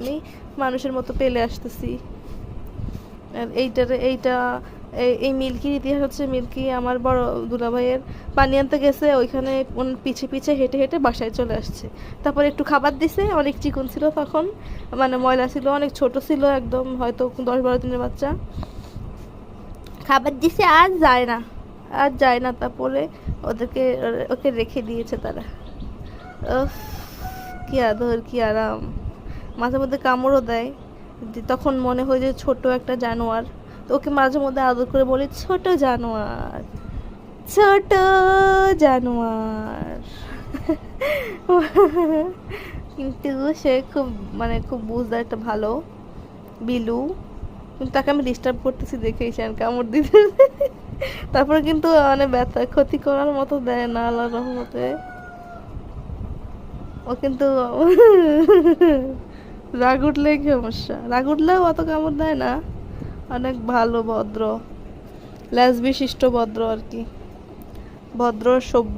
আমি মানুষের মতো পেলে আসতেছি। আর এইটা এই মিল্কির ইতিহাস হচ্ছে, মিল্কি আমার বড় দুলাভাইয়ের পানি আনতে গেছে, ওইখানে পিছে পিছে হেঁটে হেঁটে বাসায় চলে আসছে। তারপর একটু খাবার দিছে, অনেক চিকন ছিল তখন, মানে ময়লা ছিল, অনেক ছোট ছিল একদম, হয়তো 10-12 দিনের বাচ্চা। খাবার দিছে, আর যায় না। তারপরে ওকে রেখে দিয়েছে তারা। উফ, কি আদর, কি আরাম। মাঝে মধ্যে কামড়ও দেয়, তখন মনে হয় যে ছোট একটা জানোয়ার। তো ওকে মাঝে মধ্যে আদর করে বলি, ছোট জানোয়ার, ছোট জানোয়ার। কিন্তু সে খুব, মানে খুব বুঝদার, একটা ভালো বিলু। কিন্তু তাকে আমি ডিস্টার্ব করতেছি দেখেই সে আর কামড় দিতে। তারপরে কিন্তু মানে ব্যথা ক্ষতি করার মতো দেয় না, আল্লাহর রহমতে। ও কিন্তু রাগ উঠলেই সমস্যা, রাগ উঠলেও অত কামড় দেয় না, অনেক ভালো, ভদ্র, লেজ বিশিষ্ট ভদ্র আর কি, ভদ্র সভ্য।